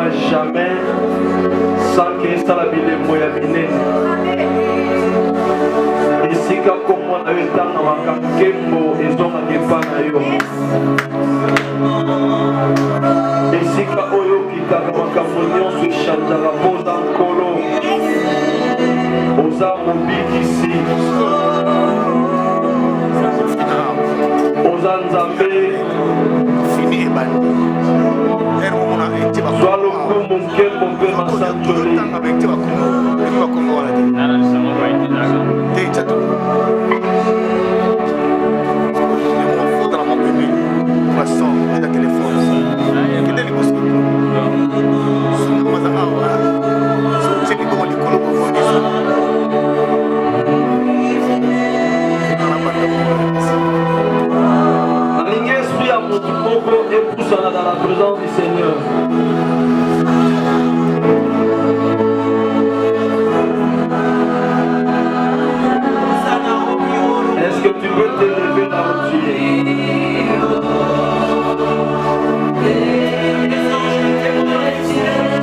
à jamais sans que ça la bile moya bine. Ici comme moi na yeta na makakembo ezonga kepa na yo. Ici ka oyo kitaka makambo nyonso echangeaka mpoza nkolo. Oza mobikisi. Oza nzambe. Sois le coup mon cœur, mon père, ma sanctuaire. Dans la présence du Seigneur. Est-ce que tu peux te lever là où tu es?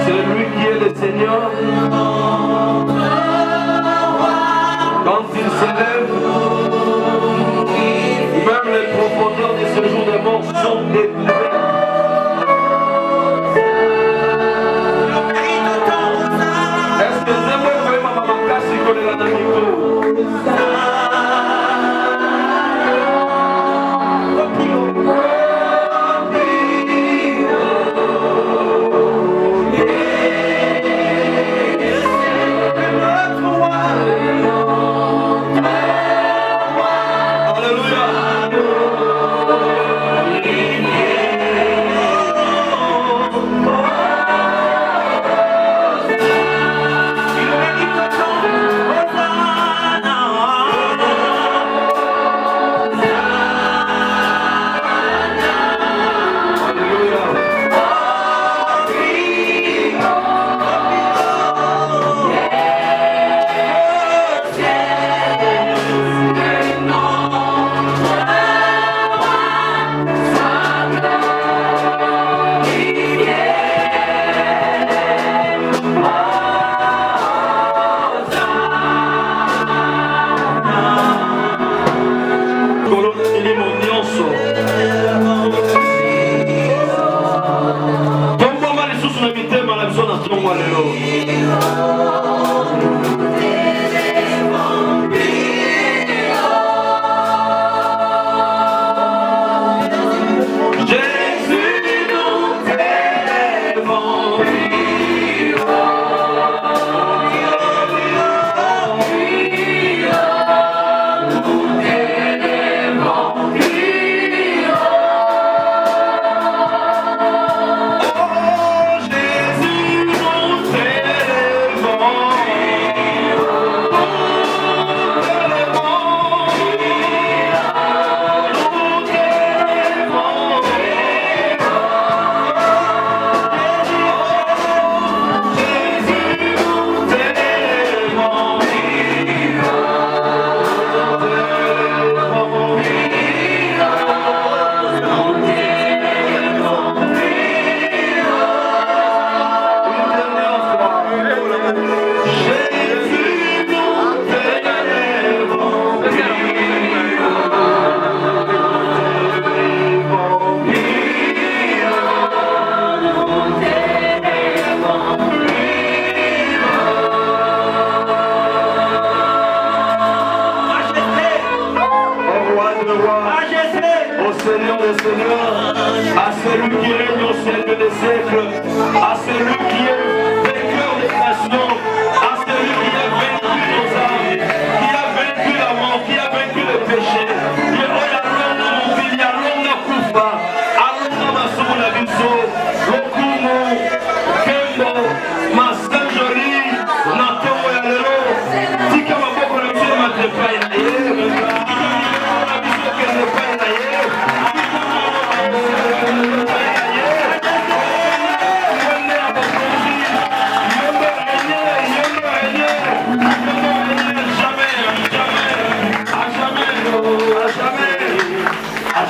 C'est lui qui est le Seigneur. Quand il s'élève, même les profondeurs de ce jour des morts sont déclarées.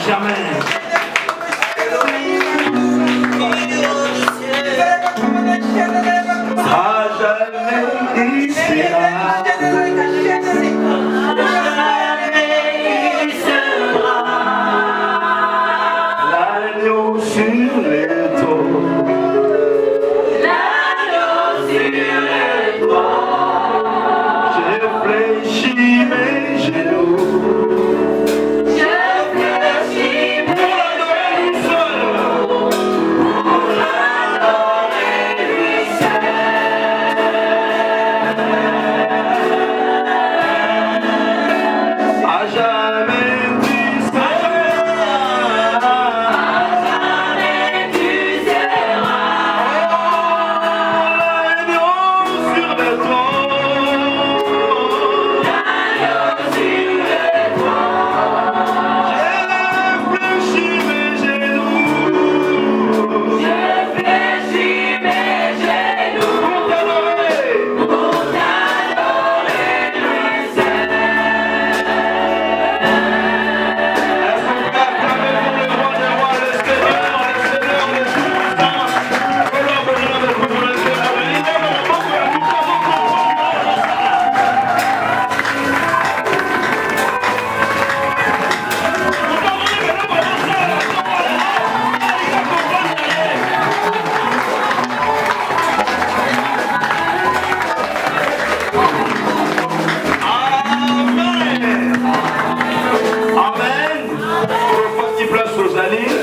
jamais. L'agneau sur les toits. L'agneau sur les toits. J'ai fléchi mes genoux. Je fléchis mes genoux pour l'adorer lui seul. À jamais tu seras. Jamais tu seras. L'agneau sur les toits. L'agneau sur les toits. J'ai fléchi mes genoux. Je fléchis mes genoux Pour t'adorer. pour t'adorer lui seul. Est-ce qu'on peut acclamer pour le roi des rois, le Seigneur, le Seigneur, le Tout-Puissant? Alors, bonjour avec vous, le Seigneur. Il est mon bon Dieu, tout ça, tout ça, Amen. Amen. Parti place aux alliés.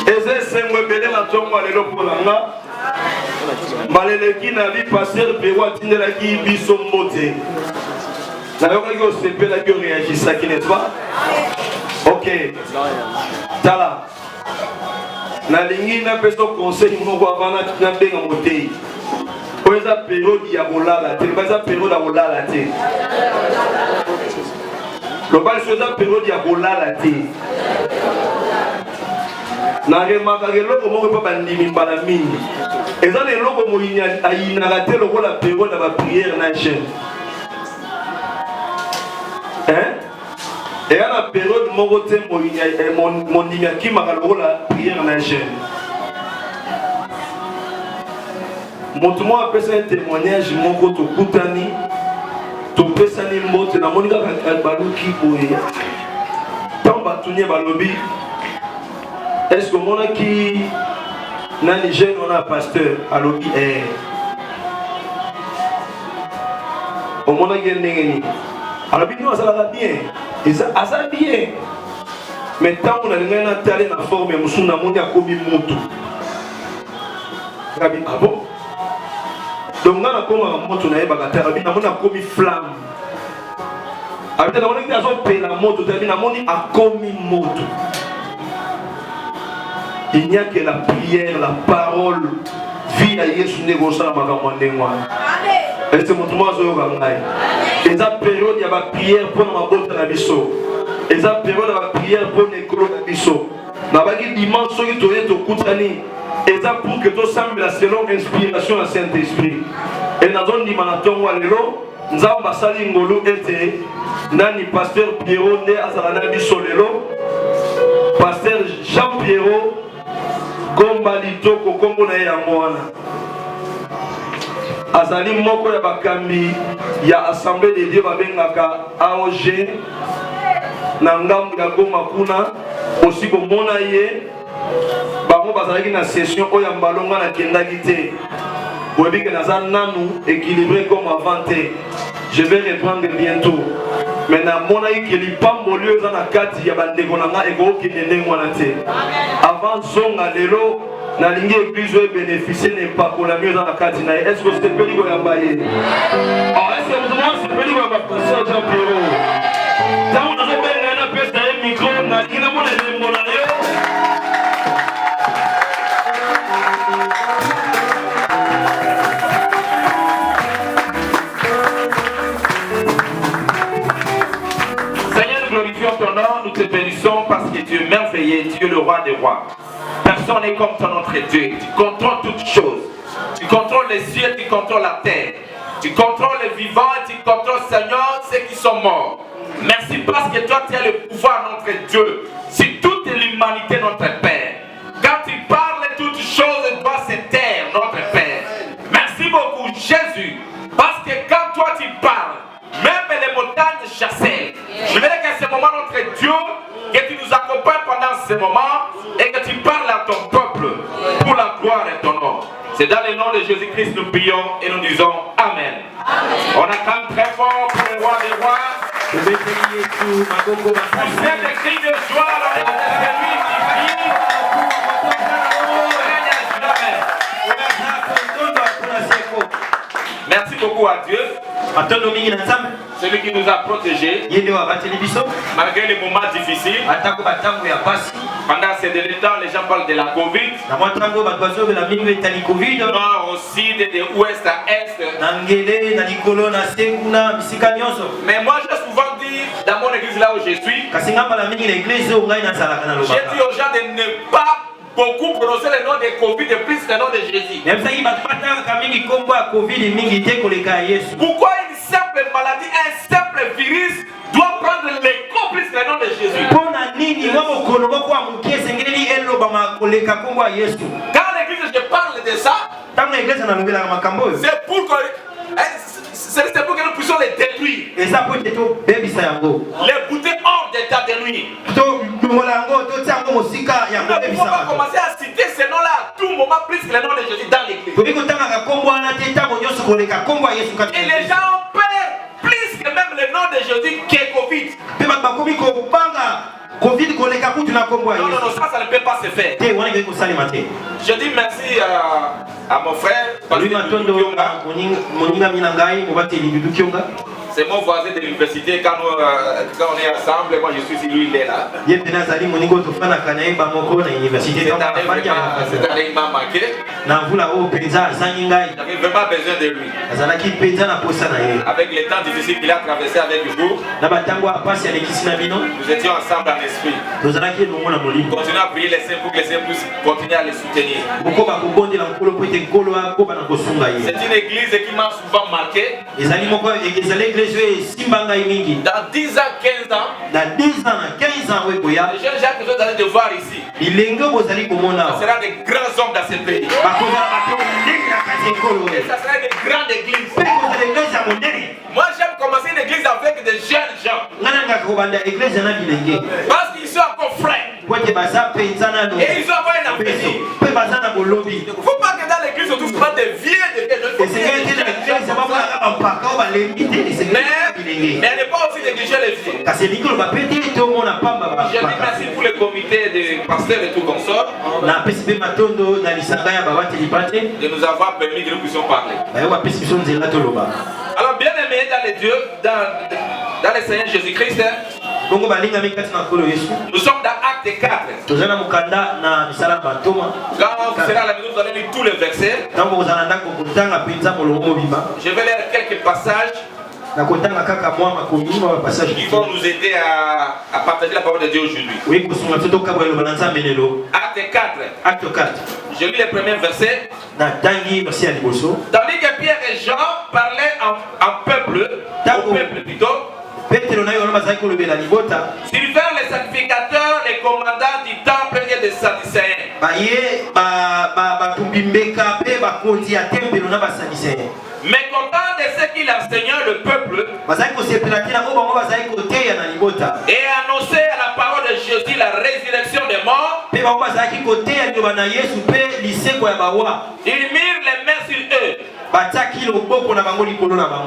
Eze sengwe bele na tongo lelo polanga. Maleleki na bi passer pe watindelaki biso mbote. Na yoka yo sepela ki réagissaki, n'est-ce pas? OK. Tala. Na lingi na peso conseil moko avana na benga motei. Oyo eza période ya kolala te, eza période ya kolala te. Loba liso eza période ya kolala te. Naremaka eloko moko mpe bandimi mbala mingi. Eza na eloko moyini ayinaka te lokola période ya baprière na chaîne. Eya na période moko te mondimi akimaka lokola prière na chaîne. Moto moko apesa un témoignage moko tokutani topesani mbote namoni kaka baluki boye ntango batuni balobi est-ce que omonaki nani jeune wana pasteur alobi omonaki ye ndenge nini alobi no azalaka bien aza bien mais ntango nalingai natali na forme ya mosusu namoni akomi motu abi ah bon. Donc, on a comme un moto na yeba kata, abi na mona komi flamme. Abi na mona ki azo pe la moto, abi na moni akomi moto. Il n'y a que la prière, la parole, vie à Yesu négocia makambo ndengwa. Amen. Et c'est mon tour zo ngai. Et ça période ya ba prière pour na mabota na biso. Et ça période ya ba prière pour nekolo na biso. Na baki dimanche soki toye to kutani. Et ça pour que tout semble selon inspiration du Saint-Esprit. Et dans un dimanche, nous avons passé ngolo ete nani pasteur Pierrot nde azalana biso lelo pasteur Jean Pierrot Gomba Litoko kombo na yango wana azali moko ya bakambi ya assemblée de Dieu babengaka AOG na ngambu ya Goma kuna aussi komona ye bango bazalaki na session oyo mbalonga na kendaki te oyebi ke naza nanu équilibré comme avant te. Je vais reprendre bientôt mais namonaki ke lipamboli oyo eza na kati ya bandeko na nga ekokokende ndenge wana te. Avant zonga lelo nalingi église oyo bénéficie na epakolami oyo eza na kati na ye. Est ce que osepeli koyamba ye? Est ce que moto moko osepeli koyamba pasteur Jean Pierrot? Ntango nazobenga ye napesa ye micro nalingi namona elembo na ye. Ton nom, nous te bénissons parce que tu es merveilleux, tu es le roi des rois. Personne n'est comme ton notre Dieu. Tu contrôles toutes choses. Tu contrôles les cieux, tu contrôles la terre. Tu contrôles les vivants, tu contrôles, Seigneur, ceux qui sont morts. Merci parce que toi, tu as le pouvoir, notre Dieu, sur toute l'humanité, notre Père. Quand tu parles, toutes choses doivent se taire, notre Père. Merci beaucoup, Jésus. Parce que quand toi tu parles, même les montagnes chancellent. Je veux dire qu'à ce moment, notre Dieu, que tu nous accompagnes pendant ce moment et que tu parles à ton peuple pour la gloire et ton nom. C'est dans le nom de Jésus-Christ nous prions et nous disons Amen. On attend très fort pour le roi des rois. Vous êtes des cris de joie dans les celui qui vit. Merci beaucoup à Dieu. Celui qui nous a protégés malgré les moments difficiles. Pendant ces derniers temps, les gens parlent de la Covid. Nord au sud, de ouest à est. Mais moi, j'ai souvent dit dans mon église là où je suis, j'ai dit aux gens de ne pas beaucoup prononcer le nom de Covid et plus le nom de Jésus. Pourquoi une simple maladie, un simple virus doit prendre l'écho plus le nom de Jésus? Quand l'église je parle de ça, c'est pour que nous puissions les détruire. Les bouter hors d'état de nuit. Nous ne pouvons pas commencer à citer ce nom-là à tout moment plus que le nom de Jésus dans l'église. Et les gens ont peur plus que même le nom de Jésus qui est Covid. Non, ça ne peut pas se faire. Je dis merci à mon frère. C'est mon voisin de l'université. Quand on est ensemble, moi je suis ici, lui il est là. Cette année il m'a manqué. J'avais vraiment besoin de lui. Avec les temps difficiles qu'il a traversé avec vous, nous étions ensemble en esprit. Continuons à prier les saints pour que les saints puissent continuer à les soutenir. C'est une église qui m'a souvent marqué. Dans 10 ans, 15 ans, les jeunes gens que vous allez devoir ici, ce sera des grands hommes dans ce pays. Et ça sera des grandes églises. Moi j'aime commencer une église avec des jeunes gens. Parce qu'ils sont encore frais. Et ils ont encore un appétit. Il ne faut pas que dans l'église on trouve pas des vieux, des mais ne pas aussi négliger les vieux. Je dis merci pour le comité des pasteurs et tout consort de nous avoir permis que nous puissions parler. Alors bien aimé dans les dieux, dans le Seigneur Jésus-Christ, nous sommes dans Acte 4. Quand vous serez à la maison, vous allez lire tous les versets. Je vais lire quelques passages qui vont nous aider à partager la parole de Dieu aujourd'hui. Acte 4. Je lis les premiers versets. Tandis que Pierre et Jean parlaient en peuple, au peuple plutôt, Sylvain les sacrificateurs, les commandants du temple et des Sadducéens. Mécontent de ce qu'il enseignait le peuple et annonçait à la parole de Jésus la résurrection des morts, ils mirent les mains sur eux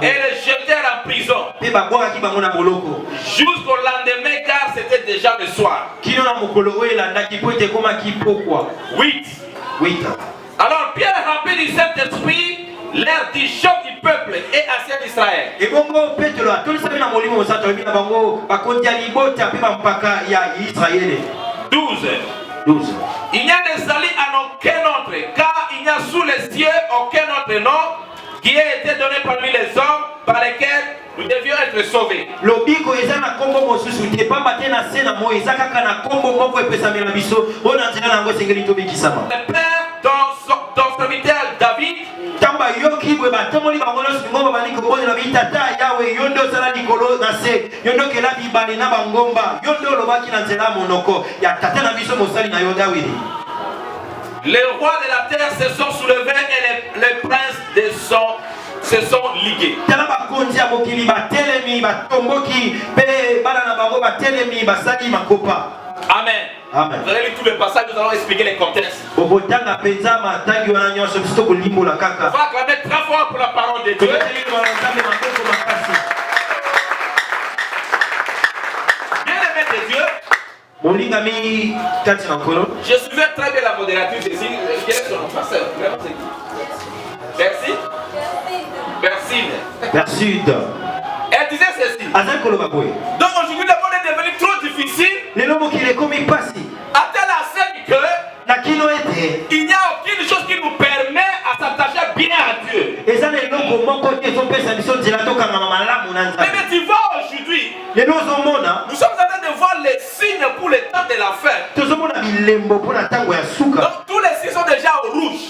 et les jetèrent en prison jusqu'au lendemain, car c'était déjà le soir. 8. Alors Pierre, rempli du Saint-Esprit, l'air du chef du peuple et ancien d'Israël. 12. Il n'y a de salut en aucun autre, car il n'y a sous les cieux aucun autre nom qui ait été donné parmi les hommes par lesquels nous devions être sauvés. Le Père, ton serviteur David, les rois de la terre se sont soulevés et les princes se sont ligués. Amen. Amen. Vous allez lire tout le passage, nous allons expliquer les contextes. On va acclamer 3 fois pour la parole de Dieu. Bien-aimé de Dieu, je suivais très bien la modératrice ici. Quel est son nom, pasteur? Merci. Merci. Elle disait ceci. Donc aujourd'hui, le monde est devenu trop difficile. À telle enseigne que il n'y a aucune chose qui nous permet à s'attacher bien à Dieu. Mais tu vois aujourd'hui, nous sommes en train de voir les signes pour le temps de la fin. Donc tous les signes sont déjà au rouge.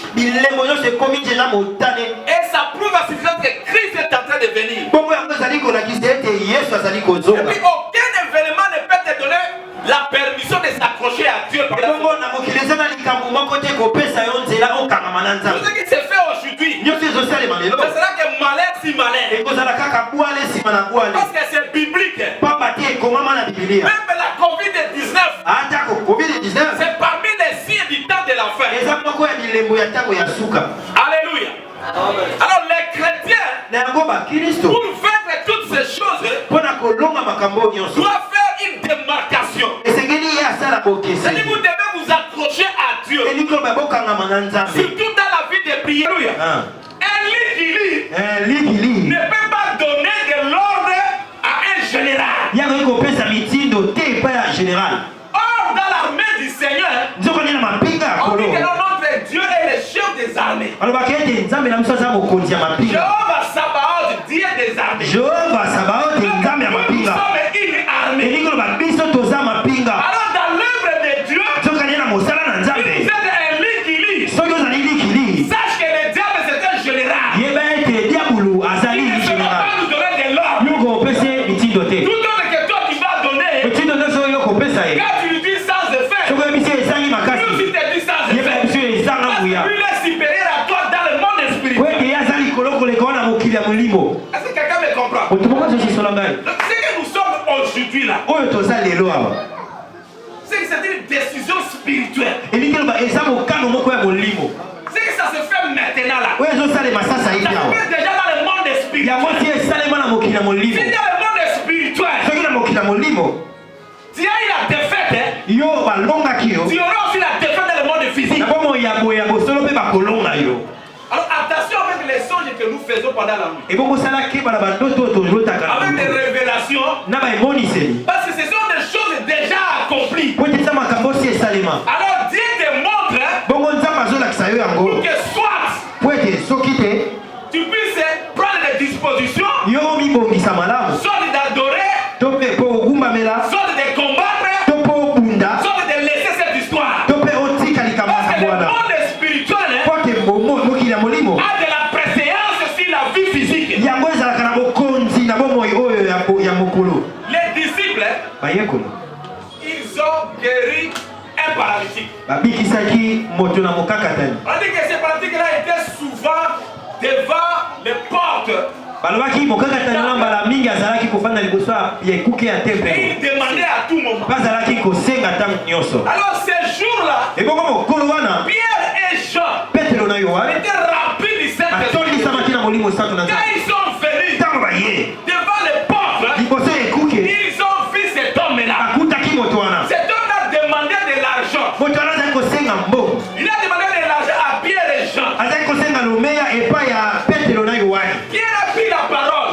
Et ça prouve à suffisance que Christ est en train de venir. Et puis aucun événement ne peut te donner la permission de s'accrocher à Dieu. Tout ce qui se fait aujourd'hui, ce sera que malheur si malheur. Parce que c'est biblique. Même la COVID-19, c'est parmi les signes du temps de la fin. Alléluia. Alors les chrétiens, pour vaincre toutes ces choses, doivent faire une démarcation. C'est-à-dire vous devez vous accrocher à Dieu. Surtout dans la vie de prière. Un lit qui lit ne peut pas donner de l'ordre à un général. Or, dans l'armée du Seigneur, on dit que notre Dieu est le chef des armées. Jéhovah Sabaoth, Dieu des armées. Nous sommes une armée. Alors dans l'œuvre de Dieu, vous êtes un lit qui lit. Sache que le diable c'est un général. Il ne peut pas nous donner de l'ordre. Tout autre que toi qui vas donner, quand tu lui dis sans effet, lui aussi te dit sans effet. Parce que lui est supérieur à toi dans le monde spirituel. Est-ce que quelqu'un me comprend? Donc, ce que nous sommes aujourd'hui là, c'est que c'est une décision spirituelle. C'est que ça se fait maintenant là. Ça se fait déjà dans le monde spirituel. Si dans le monde spirituel, tu as eu la défaite, tu auras aussi la défaite dans le monde physique. Alors attention avec les songes que nous faisons pendant la nuit. Avec des révélations. Parce que ce sont des choses déjà accomplies. Alors Dieu te montre pour que soit tu puisses prendre des dispositions, soit d'adorer, soit de combattre, soit de laisser cette histoire. Parce que le monde spirituel a de la préséance sur la vie physique. Les disciples, ils ont guéri un paralytique. On dit que ce paralytique-là était souvent devant les portes. Et il demandait à tout moment. Alors ces jours-là, Pierre et Jean étaient remplis du Saint-Esprit. Quand ils sont venus devant les portes, ils ont vu cet homme-là. Cet homme a demandé de l'argent. Il a demandé de l'argent à Pierre et Jean. Pierre a pris la parole.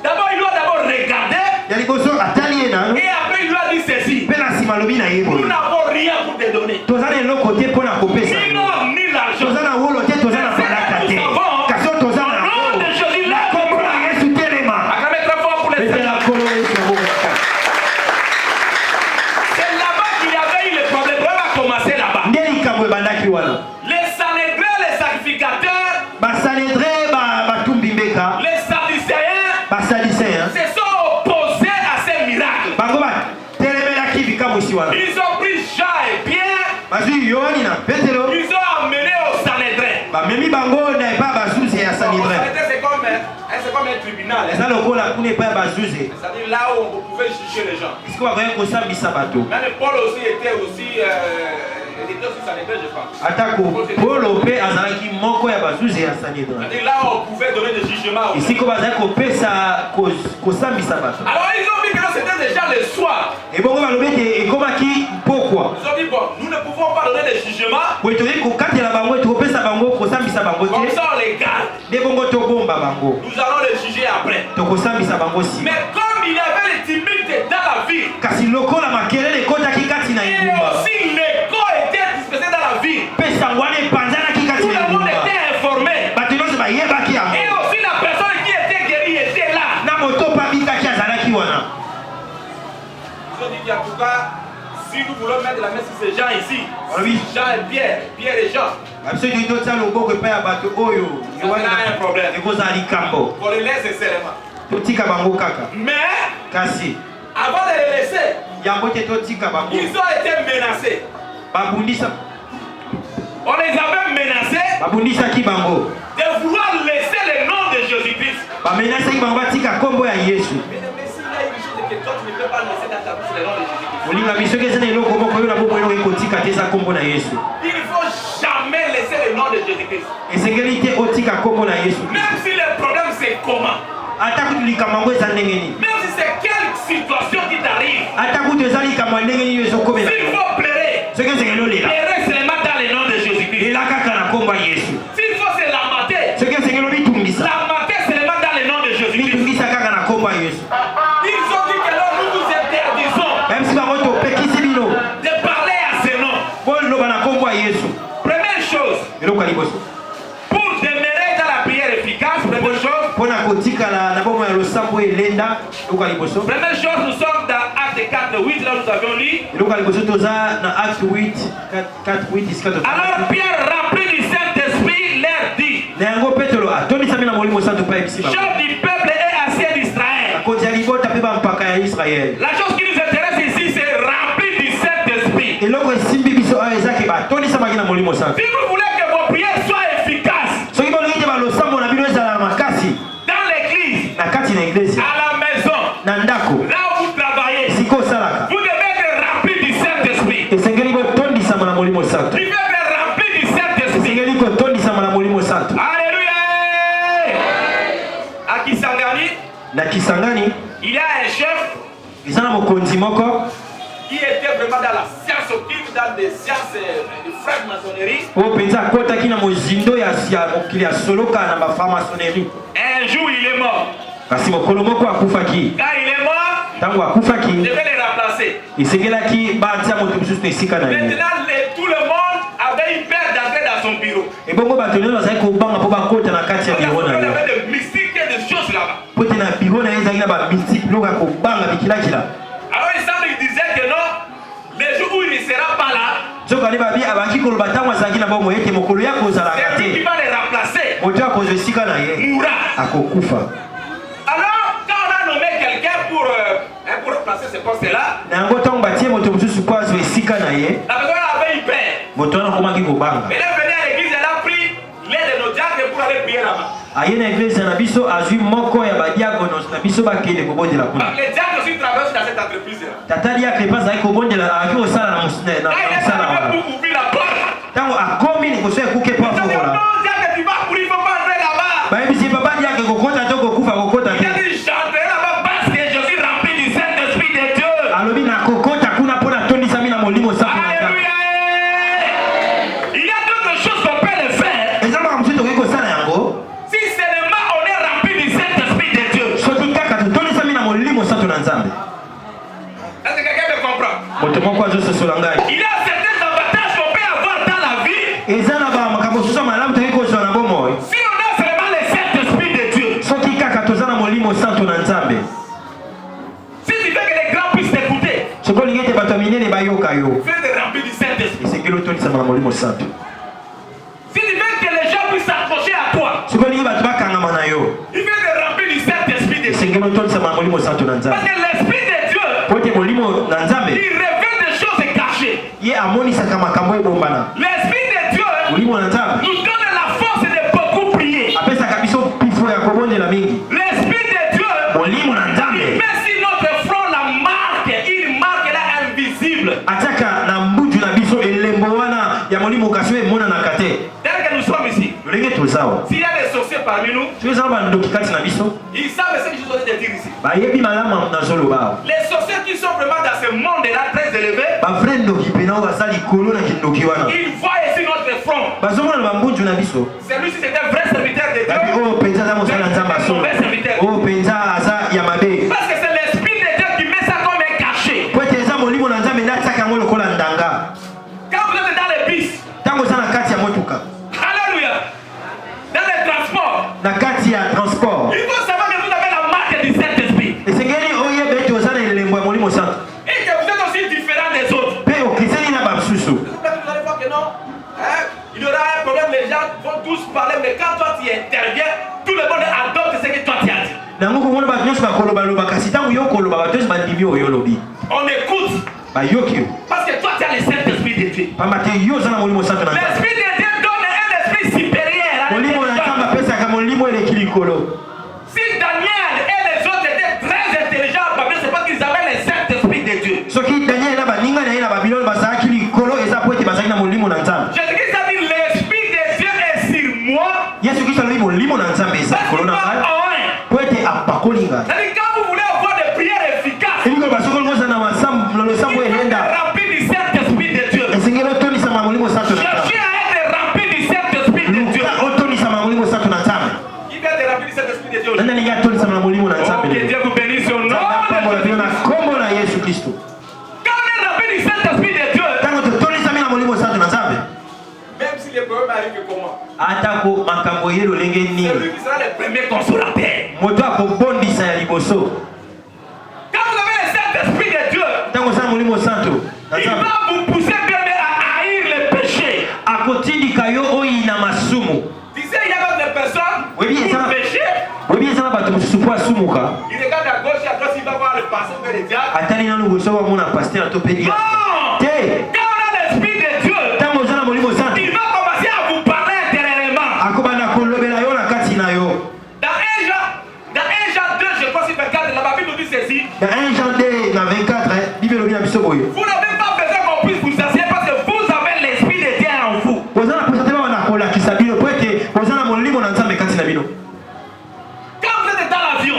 D'abord, il doit regarder. Et après, il lui a dit ceci. Nous n'avons rien pour te donner. Ni l'or, ni l'argent. C'est là-bas qu'il y avait eu le problème. On va commencer là-bas. Les Sanhédrins, les sacrificateurs, les Sadducéens se sont opposés à ces miracles. Ils ont pris Jean et Pierre. Ils ont amené au Sanhédrin. Balobi bango na pas bazuze ya Sanhedrin. C'est comme un tribunal. Ça le là pour ne pas bazuze. C'est-à-dire là où on pouvait juger les gens. Est-ce qu'on va rien comme ça bisabato? Même Paul aussi était aussi Sanhedrin, je pense. Atako Paul opé azalaki moko ya bazuze ya Sanhedrin. C'est-à-dire là où on pouvait donner des jugements. Ici qu'on va dire qu'on peut ça kosa bisabato. Alors ils ont dit que c'était déjà le soir. Et bon on va le mettre et comment qui pourquoi? Ils ont dit bon, nous ne pouvons pas donner des jugements. Oui, tu dis qu'on quand la bango tu opé ça bango kosa bisabango. Comme ça on les garde. De bongo to bomba bango. Nous allons les juger après. To kosa bisabango si. Mais comme il y avait les timides dans la ville. Kasi loko la makelele kota kikati na Et ingumba. aussi l'école était dispersé dans la ville. Pesa ngwane panzana kikati Tout na le monde ingumba. était informé. Batuno se ba yeba ki amo. Et aussi la personne qui était guérie était là. Na moto pa bika ki azalaki wana. Ils ont dit en tout cas, si nous voulons mettre la main sur ces gens ici, Oui. Jean et Pierre, Pierre et Jean, Absolu do tsa loboko pa ya bato oyo. ça n'a un problème. Ekozali kambo. On les laisse seulement. Totika bango kaka. Mais Kasi avant de les laisser, yango te totika bango. ils ont été menacés. Babundisa On les avait menacés babundisa ki bango. de vouloir laisser le nom de Jésus-Christ. Ba menasa ki bango tika kombo ya Yesu. Mais s'il y a une chose que toi tu ne peux pas laisser dans ta bouche le nom de Jésus-Christ. Olinga biso ke zena eloko moko yo na bobo eloko ekotika te za kombo na Yesu. Il ne faut jamais laisser le nom de Jésus-Christ. Esengeli te otika kombo na Yesu. Même si le problème c'est comment. Ata kutu likambo eza ndenge nini. Même si c'est quelle situation qui t'arrive. Ata kutu eza likambo ndenge nini ezo komela. S'il faut pleurer, Soki ezengeli olela. pleurer seulement dans le nom de Jésus-Christ. Lela kaka na kombo ya Yesu. S'il faut se lamenter, Soki ezengeli obitumbisa. lamenter seulement dans le nom de Jésus-Christ. Bitumbisa kaka na kombo ya Yesu. Ils ont dit que là, nous nous interdisons Même si bango topekisi bino. de parler à ce nom. Boloba na kombo ya Yesu. Première chose, Eloko ya liboso. pour demeurer dans la prière efficace, première chose, Pona kotikala na bomo ya losambo elenda. Eloko ya liboso. première chose, nous sommes dans Acte 4, 8, là nous avions lu. Eloko ya liboso toza na Acte 8 4:8 isika to. Alors Pierre, rempli du Saint-Esprit, leur dit, Na yango Petro atondisa mina molimo santo pa ebisi bango. chef du peuple et ancien d'Israël. Akonzi ya libota pe ba mpaka ya Israel. La chose qui nous intéresse ici, c'est rempli du Saint-Esprit. Eloko esimbi biso oyo eza ke batondisa maki na molimo santo. Si vous voulez que vos prières soient efficaces Soki bolingi te balosambo na bino ezala na makasi dans l'église, na kati na eglise à la maison, na ndako là où vous travaillez, esika osalaka vous devez être rempli du Saint-Esprit. esengeli kotondisama na molimo santo. Tu veux être rempli du Saint-Esprit. Esengeli kotondisama na molimo santo. Alléluia. À Kisangani, Na Kisangani il y a un chef eza na mokonzi moko qui était vraiment dans la science occulte, dans des sciences de franc-maçonnerie. oyo mpenza akotaki na mozindo ya mokili ya soloka na baframasonerie. Un jour, il est mort. Kasi mokolo moko akufaki. Quand il est mort, Ntango je akufaki vais le remplacer. esengelaki batia moto mosusu na esika na ye. Maintenant, tout le monde avait une peur d'entrer dans son bureau. Ebongo bato nyonso bazalaki kobanga mpo bakota na kati ya Il y biro na ye. avait des mystiques et des choses là-bas. Po te na biro na ye ezalaki na bamystike biloko ya kobanga bikilakila. Alors il semble qu'il disait que non, les jours où il ne sera pas là, Nzokande babi abaki koloba ntango azalaki na bomoi ete mokolo ya kozalaka c'est lui qui te va les remplacer. moto akozwa esika na ye Mourra. akokufa. Alors, quand on a nommé quelqu'un pour remplacer ce poste-là, Na yango ntango batie moto mosusu po azwa esika na ye la personne avait une peur. moto wana akomaki kobanga. Elle est venue à l'église, elle a pris l'aide de nos diacres pour aller prier là-bas. aye na eglise na biso azwi moko ya badiakonos na biso bakende kobondela kuna. Donc les diacres aussi travaillent dans cette entreprise-là. Tata diakre mpe azalaki kobondela alaki kosala na Là, il est mosala arrivé wana. pour ouvrir la porte. Ntango akomi liboso ekuke po Il a dit, afokola non, diacre, tu vas courir, il ne faut pas entrer là-bas. bayebisi papa diakre kokota to kokufa kokota Il a te. dit, j'entrerai là-bas parce que je suis rempli du Saint-Esprit de Dieu. alobi nakokota kuna mpo natondisami na molimo santo na nzambe. Alléluia. Il y a d'autres choses qu'on peut le faire. eza maka mosusu tokoki kosala yango Si seulement on est rempli du Saint-Esprit de Dieu. soki kaka totondisami na molimo santo na nzambe. Est-ce que quelqu'un me comprend? moto moko azososola ngai Il y a certains avantages qu'on peut avoir dans la vie. eza na bamakambo mosusu ya malamu tokoki kozwa na bomoi Si on a seulement le Saint-Esprit de Dieu. soki kaka toza na molimo santo na nzambe. Si tu veux que les grands puissent t'écouter, soki olingi ete bato ya minene bayoka yo fais de remplir du Saint-Esprit. esengeli otondisama na molimo santo. Si tu veux que les gens puissent s'accrocher à toi, soki olingi bato bakangama na yo il fait de remplir du Saint-Esprit de Dieu. esengeli otondisama na molimo santo na Parce nzambe. que l'Esprit de Dieu, po ete molimo na nzambe il révèle des choses cachées. ye amonisaka makambo ebombana. L'Esprit de Dieu molimo na nzambe nous donne la force de Ils savent ce que je suis en train de dire ici. Bah, Les sorciers qui sont vraiment dans ce monde-là très élevé, ils voient ici notre front. Celui-ci c'est un vrai serviteur de Dieu. C'est un mauvais serviteur. Parce que c'est l'esprit de Dieu qui met ça comme un cachet. Quand vous êtes dans les bus, alléluia, dans les transports, il faut savoir que vous avez la marque du Saint-Esprit. Et que vous êtes aussi différent des autres. Vous allez voir que non, il y aura un problème, les gens vont tous parler, mais quand toi tu interviens, tout le monde adopte ce que toi tu as dit. On écoute. Parce que toi tu as le Saint-Esprit de Dieu. L'Esprit de Dieu donne un esprit supérieur. Si Daniel et les autres étaient très intelligents, c'est parce qu'ils avaient le Saint-Esprit de Dieu. Jésus-Christ a dit l'Esprit de Dieu est sur moi. Parce qu'il va en un. C'est-à-dire quand vous voulez avoir des prières efficaces, rempli du Saint-Esprit de Dieu. Cherchez à être rempli du Saint-Esprit de Dieu. Qui vient de remplir du Saint-Esprit de Dieu? Oh, que Dieu vous bénisse au nom de Jésus. Quand on est rempli du Saint-Esprit de Dieu, même si les problèmes arrivent comment, c'est lui qui sera le premier consolateur. Quand vous avez le Saint-Esprit de Dieu, il va vous pousser bien à haïr le péché. Disait il y a des personnes pour pécher. Il regarde à gauche et à droite, il va voir le pasteur faire le diable. Non! Quand on a l'Esprit de Dieu, il va commencer à vous parler intérieurement. Dans 1 Jean 2, je crois que c'est 24, la Bible nous dit ceci. Vous n'avez pas besoin qu'on puisse vous assurer parce que vous avez l'Esprit de Dieu en vous. Quand vous êtes dans l'avion,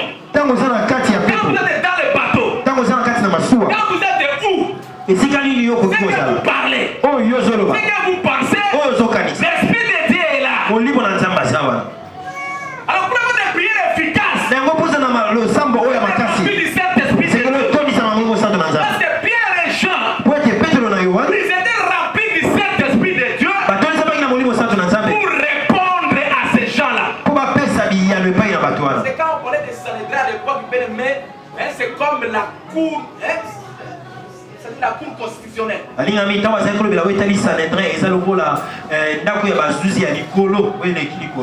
quand vous êtes dans le bateau, quand vous êtes où, c'est que vous parlez, c'est que vous pensez, l'Esprit de Dieu est là. Alors pour avoir des prières efficaces, l'Esprit du Saint-Esprit, parce que Pierre et Jean, ils étaient remplis du Saint-Esprit de Dieu pour répondre à ces gens-là. C'est quand on parlait de Sanhédrin à l'époque, c'est comme la cour, c'est la cour constitutionnelle.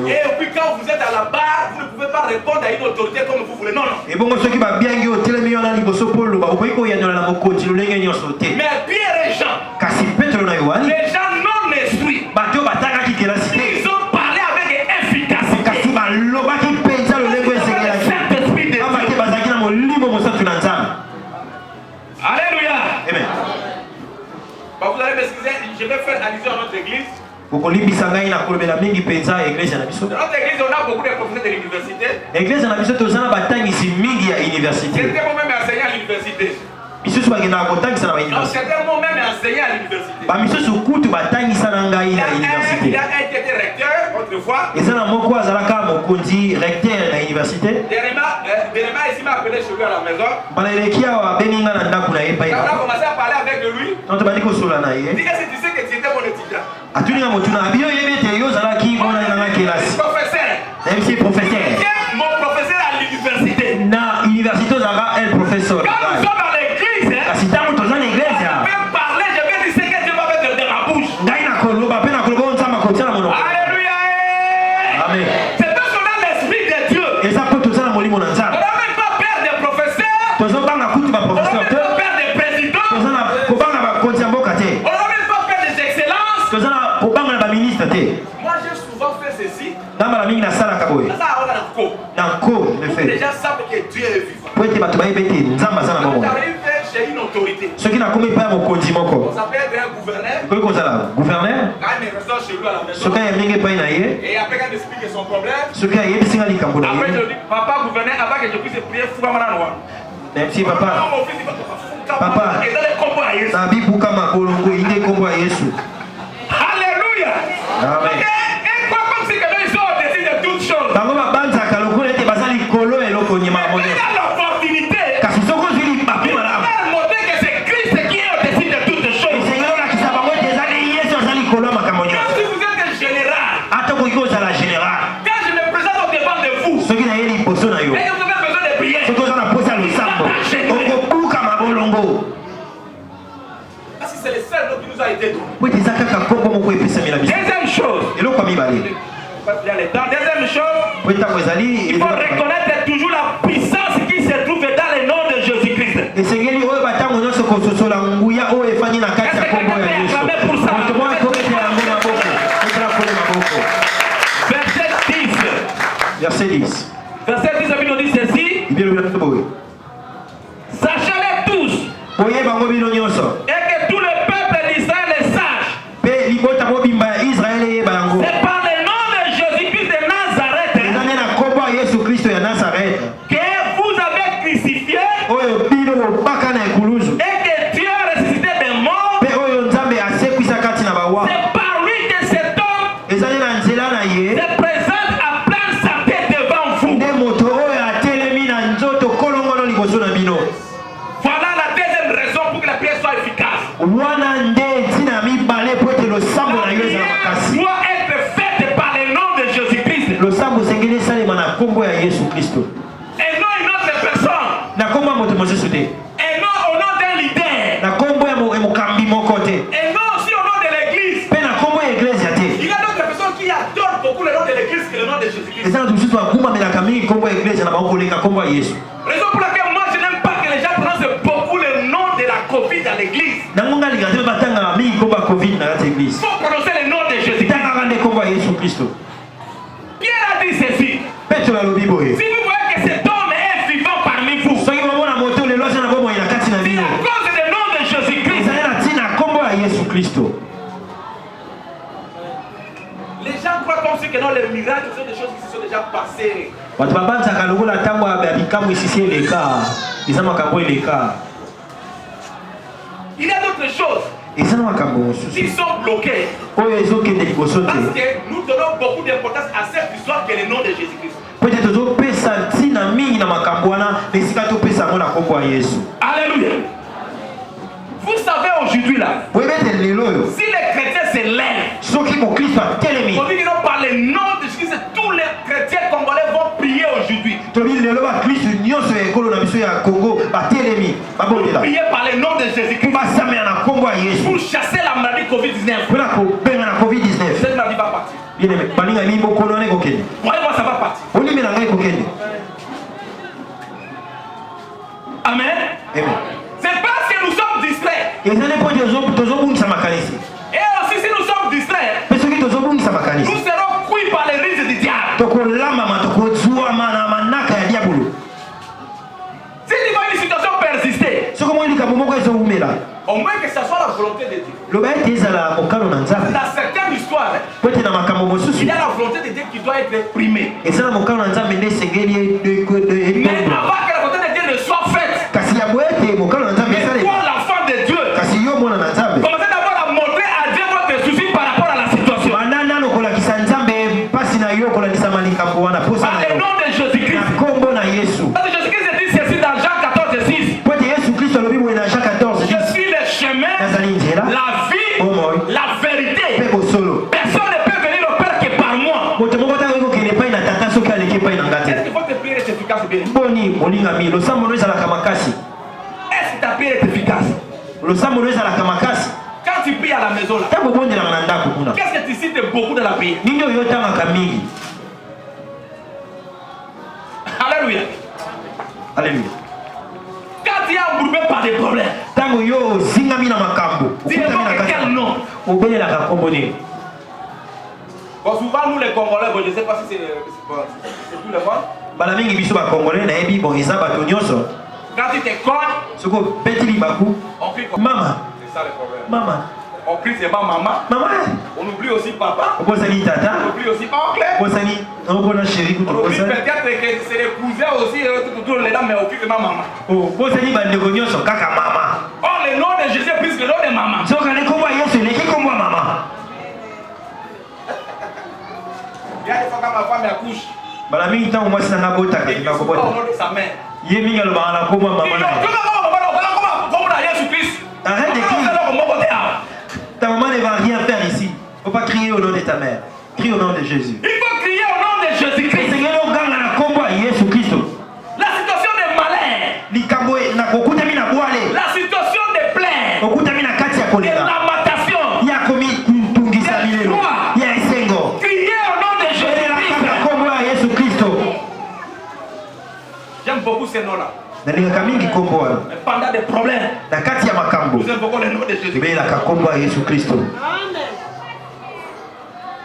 Et puis quand vous êtes à la barre, vous ne pouvez pas répondre à une autorité comme vous voulez. Non, non. Mais Pierre et Jean, les gens non instruits, ils ont parlé avec efficacité. Alléluia. Amen. Vous allez m'excuser, je vais faire allusion à notre église. Dans notre église, on a beaucoup de professeurs de l'université. Certains vont même enseigner à l'université. Certains vont même enseigner à l'université. Il y a un qui était recteur autrefois. Dernièrement, ici m'a appelé chez lui à la maison. Quand on a commencé à parler avec lui, il dit que si tu sais que tu étais mon étudiant. Professeur. Mon professeur à l'université. Quand nous sommes à l'église, je vais parler, je vais dire ce que Dieu va mettre dans ma bouche. Alléluia. Amen. C'est parce qu'on a l'Esprit de Dieu. On n'a même pas peur des professeurs. On n'a même pas peur des présidents. On n'a même pas peur des excellences. Moi j'ai souvent fait ceci. Les gens savent que Dieu est vivant. Quand tu arrives chez une autorité, Ce qui n'a commis pas mon condimoko. Ça peut être un gouverneur. Quoi qu'on a gouverneur. Quand il reste chez lui à la maison. Ce qui a mingi pas naie. Et après quand il explique son problème. Ce qui a yé bisinga li kambo Après naie. je dis papa gouverneur avant que je puisse prier fou à noir. Même si papa. Papa. Et dans les combos à Yesu. Na bibu kama bolongo inde kombo ya Yesu. Alléluia. Amen. Et quoi comme si que ils ont au-dessus de toutes choses. Bango babanza kaloko ete bazali kolo eloko nyima Mais moyo. il a l'opportunité. Kasi soko zili papi malamu. De montrer que c'est Christ qui est au-dessus de toutes choses. Seigneur la kisa bango ete ezali Yesu azali kolo makambo Quand nyonso. vous êtes un général, Ata koki kozala général. quand je me présente au devant de vous, Soki na ye liboso na yo. et que vous avez besoin de prier, Soki oza na posa losambo. Okobuka mabolongo. parce que c'est le seul nom qui nous a été donné. Po ete eza kaka kombo moko epesami na biso. Deuxième chose, Eloko ya mibale. il y a le temps. Deuxième chose, Po ntango ezali il faut reconnaître toujours la puissance qui se trouve dans le nom de Jésus-Christ. esengeli oyo batango nyonso kososola nguya oyo efandi na kati ya kombo ya Yesu. Moto moko akobetela yango maboko. Otala kole maboko. Verset 10. Verset 10. Verset 10, la Bible nous dit ceci. Ibilo bino boye. Sachez-les tous, Boye bango bino nyonso. et que tout le peuple d'Israël le sache. Pe libota mobimba ya Israele yeba yango. C'est par le nom de Jésus-Christ de Nazareth Ezali na kombo ya Yesu Kristo ya Nazareth. que vous avez crucifié Oyo bino bobaka na ekuluzu. et que Dieu a ressuscité des morts. Pe oyo Nzambe asekwisa kati na bawa. C'est par lui que cet homme Ezali na nzela na ye. se présente à pleine santé devant vous. Nde moto oyo atelemi na nzoto kolongono liboso na bino. Voilà la deuxième raison pour que la prière soit efficace. Wana nde ntina mibale po ete losambo na yo La ezala prière makasi. doit être faite par le nom de Jésus-Christ Losambo esengeli esalema na kombo ya Yesu Kristo. et non une autre personne, Na kombo ya moto mosusu te. et non au nom d'un leader, Na kombo ya mokambi moko te. et non aussi au nom de l'église. Mpe na kombo ya eglezia te. Il y a d'autres personnes qui adorent beaucoup le nom de l'église que le nom de Jésus-Christ. Eza na mosusu bagumamelaka mingi kombo ya eglezia na bango koleka kombo ya Yesu. Raison pour laquelle moi je n'aime pas que les gens prononcent beaucoup le nom de la Covid à l'église. Nango nga linga te batanga mingi kombo ya covid na kati ya Il eglise. faut prononcer le nom de Jésus-Christ. Tangaka nde kombo ya Yesu Kristo. Pierre a dit ceci. Petro alobi boye. Si vous voyez que cet homme est vivant parmi vous, Soki bomona moto lelo aza na bomoi na kati na c'est bino. à cause du nom de Jésus-Christ. Ezali na ntina kombo ya Yesu Kristo. Les gens croient comme si que non, les miracles sont des choses qui se sont déjà passées. Bato babanzaka lokola ntango ya bikambo esisi eleka. Eza makambo eleka. Il y a d'autres choses Eza na makambo mosusu. qui sont bloquées. Oyo ezokende liboso Parce te. que nous donnons beaucoup d'importance à cette histoire que le nom de Jésus-Christ. Po ete tozopesa ntina mingi na makambo wana na esika topesa yango na kombo ya Yesu. Alléluia. Vous savez aujourd'hui là, Boyebi ete lelo oyo si les chrétiens se lèvent, soki mokristo atelemi on dit que non, par le nom de Jésus-Christ, tous les chrétiens congolais vont prier aujourd'hui. tobi lelo bakristo nyonso ya ekolo na biso ya Congo batelemi babondela Prier par le nom de Jésus-Christ basamela na kombo ya Yesu pour chasser la maladie Covid-19. mpona kobenga na covid-19. Cette maladie va partir. Bien-aimé, baninga mingi bokolo wana ekokende Croyez-moi, ça va partir. olimi na ngai ekokende. Amen. Amen. C'est parce que nous sommes distraits. ezali mpo ete tozobungisa makanisi Et aussi, si nous sommes distraits, mpe soki tozobungisa nous makanisi serons cuits par les rises du diable. tokolambama tokozwama na manaka ya diabolo. Si tu vois une situation persister, soki omoi likambo moko ezowumela au moins que ça soit la volonté de Dieu. loba ete ezala mokano na Nzambe Dans certaines histoires, po ete na makambo il mosusu y a la volonté de Dieu qui doit être primée. eza na mokano na Nzambe nde esengeli Mais etondo avant que la volonté de Dieu ne soit faite, kasi ya boye ete mokano na Nzambe mais toi, esalema l'enfant de Dieu, kasi yo mwana na Nzambe commencez d'abord à montrer à Dieu votre souci par rapport à la situation. banda nano kolakisa Nzambe mpasi na yo kolandisama likambo wana posa Par na le yo nom de Jésus-Christ. na kombo na Yesu. Parce que Jésus-Christ dit ceci dans Jean 14:6. Po ete Yesu Kristo alobi boye na Jean 14 Je suis le chemin, nazali nzela la vie, la vérité. mpe bosolo. Personne ne peut venir au Père que par moi. moto moko ntango ekokende epai na tata soki aleki epai na nga Est-ce te. que votre prière est efficace, bien? boni molingami losambo no ezalaka makasi. Est-ce que ta prière est efficace? losambo no ezalaka makasi Quand tu pries à la maison là, ntango obondelaka na ndako kuna qu'est-ce que tu cites beaucoup dans la prière? nini oyo otangaka mingi. Alléluia. Alléluia. Quand tu es embourbé par des problèmes, ntango yo ozingami na makambo tu évoques quel nom? obelelaka kombo nini. Bon, souvent nous les Congolais, bon, je ne sais pas si c'est tout le monde. mbala mingi biso bakongole nayebi bon eza bato nyonso Quand tu te cognes, Soko beti libaku. on crie comme Maman. C'est ça le problème. Maman. On crie seulement maman. Maman. On oublie aussi papa. Obosani On tata. oublie aussi oncle. Obosani obona chéri On oublie kutokosa. peut-être que c'est les cousins aussi, tout les dames, mais on crie seulement maman. Obosani bandeko nyonso kaka mama. Or, le nom de Jésus est plus que le nom de maman. Soka ne komwa Yesu leki komwa mama. Il y a des fois quand ma femme accouche, Bala mingi tango mwasi na ngabota et il ka dit ngabota. au nom de sa mère. Ye mingi aloba na komwa mama na. Arrête de crier. Ta maman ne va rien faire ici. Faut pas crier au nom de ta mère. Crie au nom de Jésus. Il faut crier au nom de Jésus-Christ. Seigneur oganga na komwa Yesu Kristo. La situation de malheur, Likambo na kokutami na bwale. la situation de plaie, Okutami na kati ya de kolela. lamentation. Ya komi ntungisa milelo. Ya esengo. Criez au nom de Jésus-Christ. Yesu Kristo. J'aime beaucoup ces noms-là. Nalingaka mingi kombo wana. Mais pendant des problèmes, Na kati ya makambo. nous invoquons le nom de Jésus. Tobelaka kombo ya Yesu Kristo.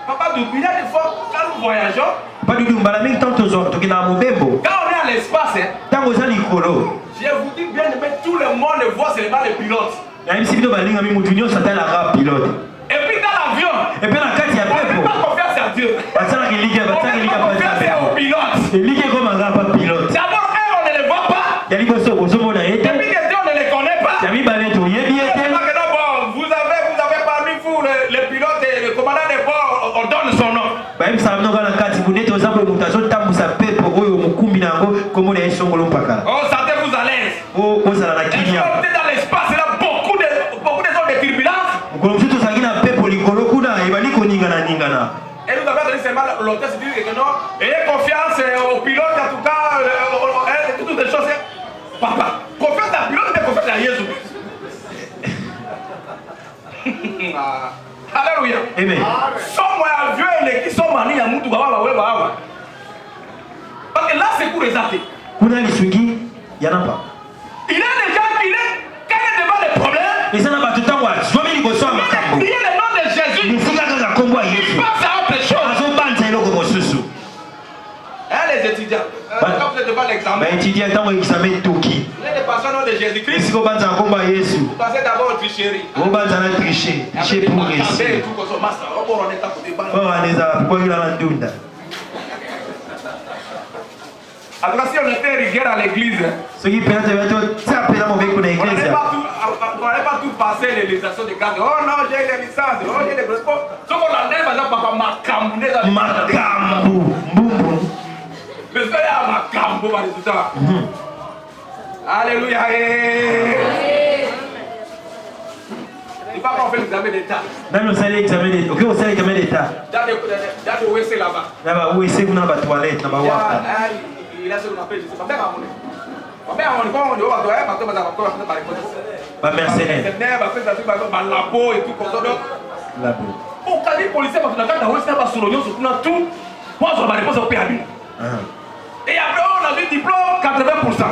Papa Doudou, il y a des fois, quand nous voyageons, Papa Doudou mbala mingi tanto zo tokina na mobembo. quand on est à l'espace, hein, Tango za likolo. je vous dis bien, mais tout le monde voit seulement les pilotes. Na msi bino balinga mingi mutu nyonso atala rap pilote. Et puis dans l'avion, Et puis na kati ya on ne fait pepo. pas confiance à Dieu. Basala kelike On basala fait kelike pas confiance basala. aux pilotes. Elike koma rapa pilote. D'abord, eux, on ne les voit pas. Ya liboso bozomona Et ete. puis les deux, on ne les connaît pas. Ya mibale toyebi C'est ete. pas que non, bon, vous avez parmi vous le pilote et le commandant de bord, on donne son nom. bayebisa mnoka na kati bunete oza boye moto azotambusa pepo oyo mokumbi na yango komona ye songolo mpakala Oh, sentez-vous à l'aise. ozala na Et kilia quand dans l'espace, il y a beaucoup de zones de turbulence. mokolo mosusu ozalaki na pepo likolo kuna ebali koningana-ningana Et nous avons donné seulement l'auteur, c'est dire que non, ayez confiance au pilote, en tout cas, toutes les choses. Papa, confiance à pilote, mais confiance à Jésus. Alléluia. Amen. Somme avion et qui sont mani à Moutou Baba. Parce que là, c'est pour les athées. kuna lisuki yana pa Il y a des gens qui, quand il est devant les problèmes, eza na bato ntango azwami liboso ya il makambo prie le nom de Jésus. esika kaka kombo ya Il yesu passe à autre chose. azobanza eloko mosusu Hein, les étudiants, quand vous êtes devant l'examen, baétudia ntango examen etoki vous êtes passé au nom de Jésus-Christ. esika obanzaka kombo ya yesu Vous passez d'abord au tricherie. obanza na triche triche pour réussir oyo wana ezala pokokila na ndunda Alors si on était rigueur à l'église, soki mpenza toyeba totia mpena mobeko na on n'allait eglise pas tout passer les législations de garde. Oh non, j'ai les licences, oh j'ai les brevets. Ce qu'on enlève, par exemple, papa Makambu. makambu mbumbu Mais c'est à Makambu, par résultat. Alléluia. Il va pas faire l'examen d'état. nani osali examen d'état oke osali examen d'état Dans des WC là-bas. na bawese kuna na batoilette na bawaka Il a ce qu'on appelle, je sais pas, même à mon quand on dit, on doit partir dans la bamercenaire labo et tout comme ça. labo Au cas des policiers, parce que dans West Africa, sur l'oignon, sur tout, moi, je vais réponse au PAB. Et après, on a du diplôme 80%.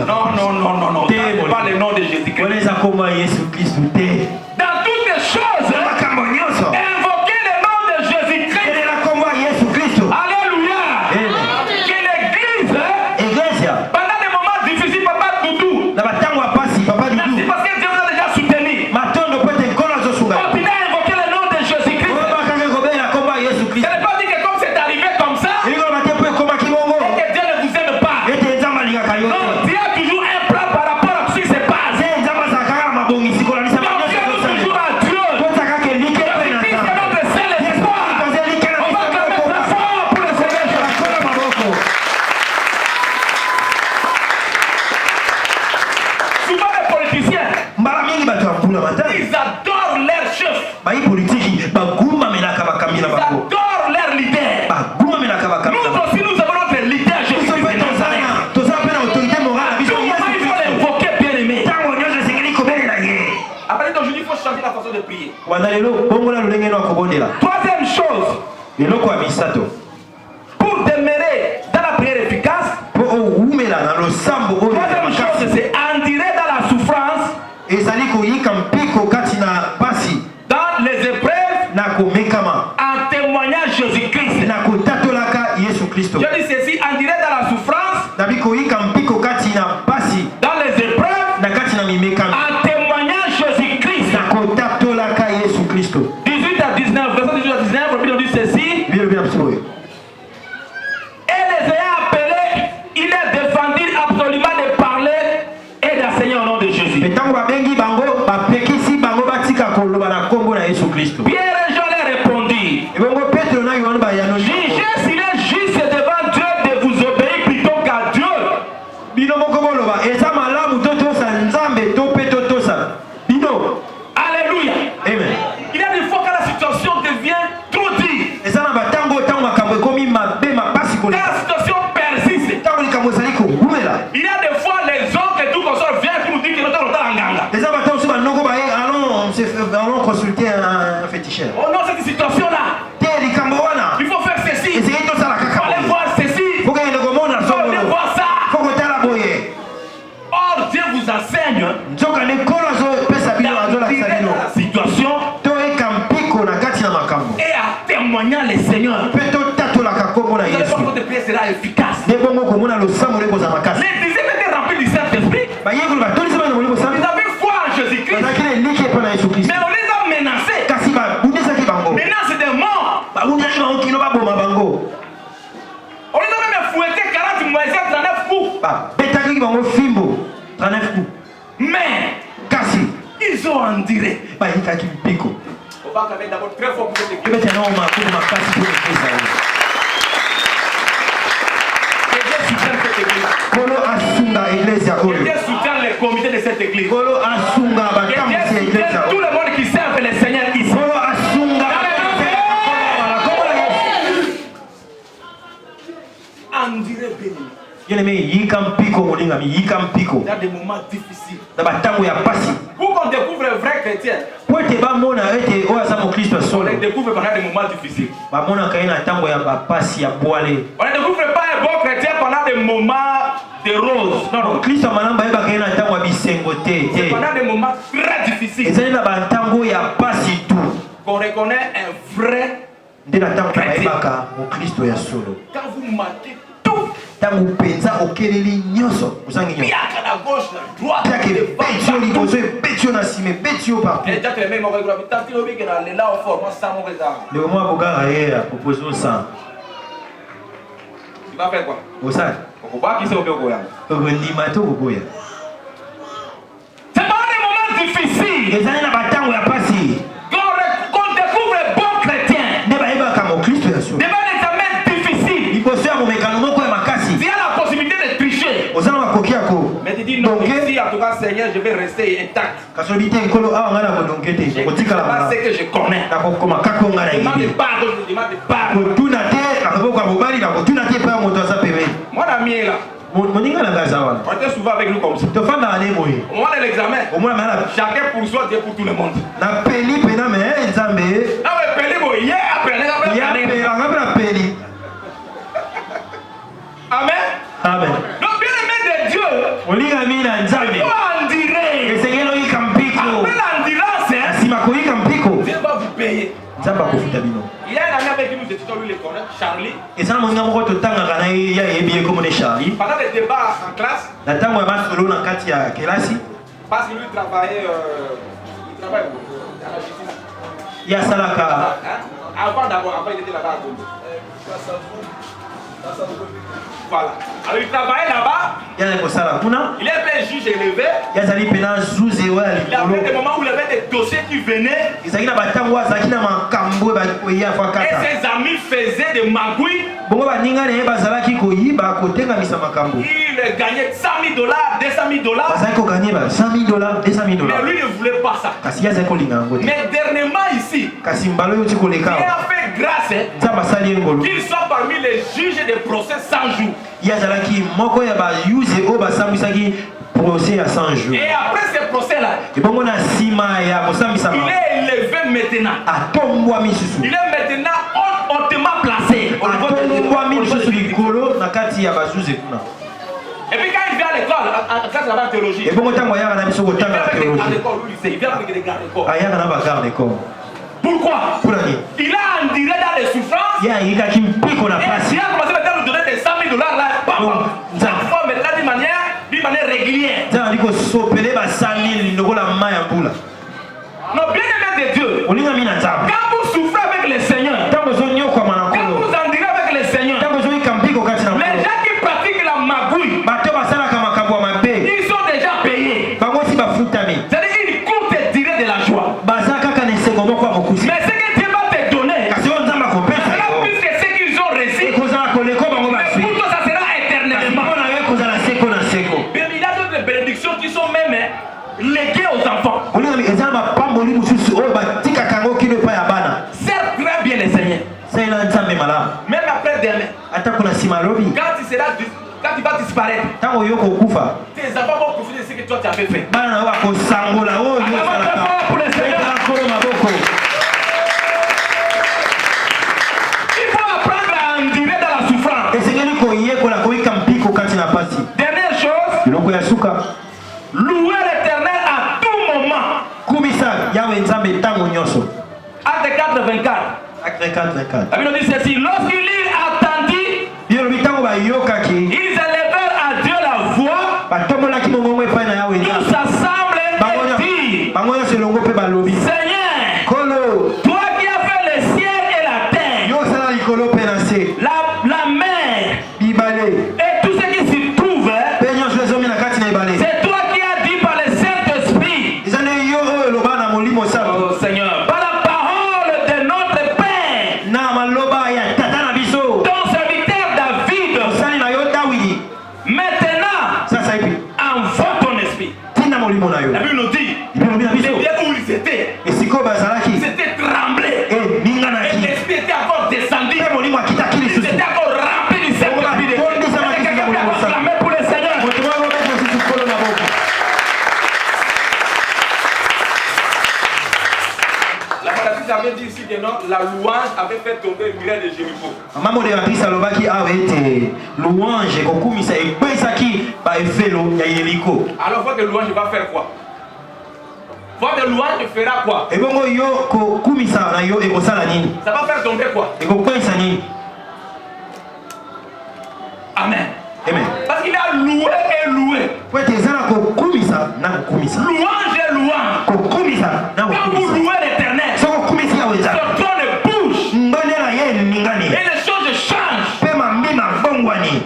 Non. Pas le nom de Jésus-Christ. oneza kombo ya yesu kristu te Dans toutes les choses, makambo nyonso invoquez le nom de Jésus-Christ. elela kombo ya yesu kristu Alléluia. Que l'église, eglesia pendant des moments difficiles, papa Doudou, na batango ya pasi papa merci dudu parce que Dieu vous a déjà soutenu. matondo po ete nkolo azosunga Continuez à invoquer le nom de Jésus-Christ. oyo bakanga kobela kombo ya yesu Je kristu n'ai pas dit que comme c'est arrivé comme ça, elikoloba te po ekomaki bongo que Dieu ne vous aime pas. ete nzambe alingaka yo Non, te Dieu a toujours un plan par rapport à ce qui se passe. se nzambe azalaka kaka mabongisi kolalisa Donc Dieu est toujours à Dieu. kozaka elike mpe na Christ est nzambe notre seul espoir. koza elike na On va biso cramer très fort pour le Seigneur Jésus. kola maboko Souvent les politiciens, mbala mingi bato ya mpuna matali ils adorent leur chef. bayi politiki bagumamelaka bakambi na Ils bango adorent leur leader. bagumamelaka bakambi na Nous bango aussi, nous avons notre leader biso Jésus-Christ mpe de Nazareth. toza mpe na autorité morale na biso Tout le monde, il faut l'invoquer, bien-aimé. ntango nyonso esengeli kobelela ye Après d'aujourd'hui, il faut changer la façon de prier. wanda lelo bongola lolenge no akobondela Troisième chose, eloko ya misato pour demeurer dans la prière efficace, mpo owumela na losambo oyo ya troisième chose, makasi c'est endurer dans la souffrance, ezali koyika mpiko kati na pasi dans les épreuves, na komekama en témoignant Jésus-Christ. na kotatolaka yesu kristo Je dis ceci, endurer dans la souffrance, nabi koyika mpiko kati na pasi Il y a des fois les hommes que tout consort viennent qui nous disent que nous sommes en ganga. allons consulter un féticheur. Oh non, cette situation-là, il faut faire ceci. Il faut aller voir ceci. Il faut aller voir ça. Or, Dieu vous enseigne la situation et à témoigner les seigneurs. Votre prière sera efficace. Les disciples étaient remplis du Saint-Esprit. Ils avaient foi en Jésus-Christ. Mais on les a menacés. Maintenant, c'est des morts. On les a même fouettés 40 mois, 39 coups. Mais ils ont enduré. On va quand même d'abord très fort pour cette église. Que Dieu soutienne cette église. Que Dieu soutienne les comités de cette église. Que Dieu soutienne tout le monde qui serve le Seigneur ici. Enduré béni. Il y a des moments difficiles. Pour qu'on découvre un vrai chrétien, on les découvre pendant des moments difficiles. On ne découvre pas un bon chrétien pendant des moments de rose. Non, non. C'est pendant des moments très difficiles qu'on reconnaît un vrai chrétien. Quand vous marquez tout, il y a qu'à la gauche, la droite, tu vas faire quoi? C'est pas des moments difficiles qu'on découvre un bon chrétien. Devant les examens difficiles, il y a la possibilité de tricher. Mais tu dis non, ici en tout cas Seigneur, je vais rester intact. C'est ce que je connais. Demande pas, je demande pas. Mon ami est là. On était souvent avec nous comme ça. Au moment de l'examen, chacun pour soi, Dieu pour tout le monde. Amen. Amen. Donc bien aimé de Dieu, il faut endurer. Après l'endurance, Dieu va vous payer. Il y a un ami avec qui nous étudions, lui, les connaît, Charlie. Pendant les débats en classe, parce que lui travaillait, il travaille à la justice. Avant il était là-bas à Congo. Voilà. Alors il travaillait là-bas. Il avait un juge élevé. Il y avait des moments où il y avait des dossiers qui venaient. Et ses amis faisaient des magouilles. Il gagnait $100,000, $200,000. Mais lui ne voulait pas ça. Mais dernièrement ici, il a fait grâce qu'il soit parmi les juges des procès 100 jours. Et après ce procès-là, il est élevé maintenant. Il est maintenant hautement placé. Et puis quand il vient à l'école, en classe de théologie, il vient avec des gardes-corps. Pourquoi? Il a enduré dans les souffrances. Et il a commencé maintenant à nous donner des $100,000 là. Chaque fois maintenant d'une manière régulière. Non, bien aimé de Dieu. Quand vous souffrez avec le Seigneur, quand vous endurez avec le Seigneur, les gens qui pratiquent la magouille, ils sont déjà payés. C'est-à-dire une courte durée de la joie. Mais ce que Dieu va te donner, puisque ce qu'ils ont reçu, pour toi ça sera éternellement. Il y a d'autres bénédictions qui sont même léguées aux enfants. Serve très bien les Seigneurs. Même après demain, quand il sera Quand tu vas disparaître, Tango yoko kufa. tes enfants vont profiter de ce que toi tu avais fait. Bana na wako sangola o yo salaka. Pour le Seigneur. Kolo maboko. Il faut apprendre à endurer dans la souffrance. Esengeli ko yeko la ko ikampiko kati na pasi. Dernière chose, Biloko ya suka. louer l'Éternel à tout moment. Kumisa yawe nzambe tango nyonso. Acte 4:24. Acte 4:24. La Bible dit ceci, lorsqu'il attendit, Yo bitango ba yokaki. ils élevèrent à Dieu la voix, Batomola ki mongo epai na yawe tous nzambe. s'assemblent et dirent, Bango nyonso longo pe balobi. Seigneur, Kolo. toi qui as fait le ciel et la terre, Yo sala likolo pe na se. la mer Bibale. et tout ce qui s'y trouve, Pe nyonso ezomi na kati na ibale. c'est toi qui as dit par le Saint-Esprit, Ezane yo oyo loba na molimo sapo. oh Seigneur, par la parole de notre Père, Na maloba ya tata na biso. ton serviteur David, Osali na yo Dawidi. maintenant, Sasa hivi. envoie ton esprit. Tina molimo na yo. La Bible nous dit, Bibi na les biso. lieux où ils étaient, Esiko bazalaki. ils étaient tremblés. Ninga Et na ki. l'esprit était encore descendu. Pe molimo akitaki Ils lisusu. étaient encore remplis du Saint-Esprit de Dieu. Est-ce que quelqu'un peut acclamer pour le Seigneur? Moto wangu bado sisi kolo na boko. La traduction avait dit ici que non, la louange avait fait tomber le muraille de Jéricho. Mama modératrice alobaki awa ete louange ekokumisa ekwesaki baefelo ya Yeriko. Alors votre louange va faire quoi? Votre louange fera quoi? Ebongo yo kokumisa na yo ekosala nini? Ça va faire tomber quoi? Ekokwesa nini? Amen. Amen. Parce qu'il a loué et loué. Po ete eza na kokumisa na kokumisa. Louange et louange. Kokumisa na Quand vous kokumisa. louez l'Éternel, So kokumisi yawe ce eza. trône bouge Ngone na ye ningani. et les choses changent. Pe mambima bongwani.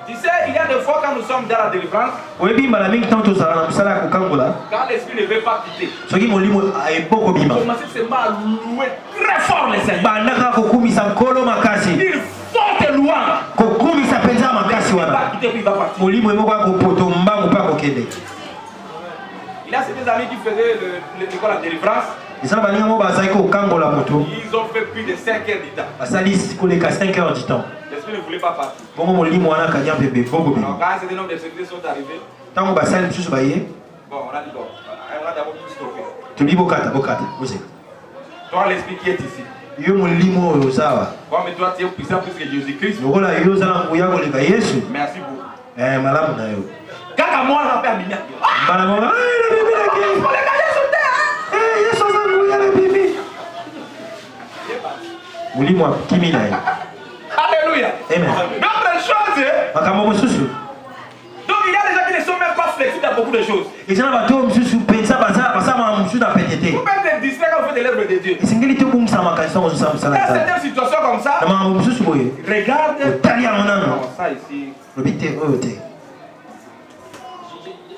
Tu sais, il y a des fois quand nous sommes dans la délivrance, Oyebi mbala mingi ntango tozala na mosala ya kokangola. quand l'esprit ne veut pas quitter, Soki molimo eboko bima. commencez seulement à louer très fort le Seigneur. Bandaka kokumisa nkolo makasi. Une forte louange. Kokumisa penza makasi Il va wana. quitter puis il va partir. Molimo emoko akopoto mbangu mpe akokende. Il a ces amis qui faisaient l'école de délivrance. Eza na baninga moko bazalaki kokangola moto. Ils ont fait plus de 5 heures du temps. Basali koleka 5 heures du temps. L'esprit ne voulait pas partir. Bongo molimo wana akanya bebe boko bima. Alors quand un certain nombre de secrétaires sont arrivés, Ntango basali mosusu baye, bon, on a dit bon, on va d'abord tout stopper. tolobi bokata bozeka. Toi, l'esprit qui est ici. Yo molimo oyo oza awa. Bon, mais toi, tu es puissant plus que Jésus-Christ. Lokola yo oza na nguya koleka Yesu. Merci beaucoup. Malamu na yo. Quand à moi, on a fait un milliard. Mbala moko nabebelaki. Yesu aza nguya nabebi. Molimo akimi na ye. Alléluia. Amen. D'autres choses, Makambo mosusu. donc il y a des gens qui ne sont même pas flexibles à beaucoup de choses. Eza na bato oyo mosusu mpenza basala mosusu na pete te. Vous pouvez être distrait quand vous faites de l'œuvre de Dieu. Esengeli tobongisa makanisi ntango ozosala mosala Dans ya Nzambe. certaines situations comme ça, Na makambo mosusu boye regarde. otali yango nano Non, ça ici. lobi te oyo te.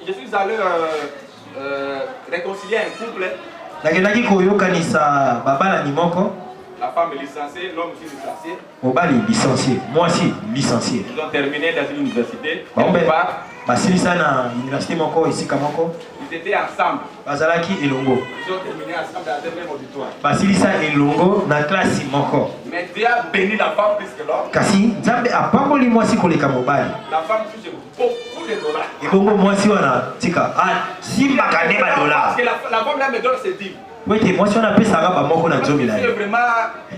Je suis allé réconcilier un couple. Nakendaki koyokanisa babalani moko, La femme est licenciée, l'homme aussi licencié. mobali licencié, mwasi licencié. Ils ont terminé dans une université. Bango Quelque part, basilisa na université moko esika moko ils étaient ensemble. bazalaki elongo. Ils ont terminé ensemble dans le même auditoire. Basilisa elongo na klasi moko. Mais Dieu a béni la femme plus que l'homme. Kasi Nzambe apamboli mwasi koleka mobali. La femme touche beaucoup de dollars. Ebongo mwasi wana tika simbaka nde badola. Parce que la femme là me donne ses dîmes. Po ete mwasi wana apesaka bamoko na nzomi na C'est ye. vraiment,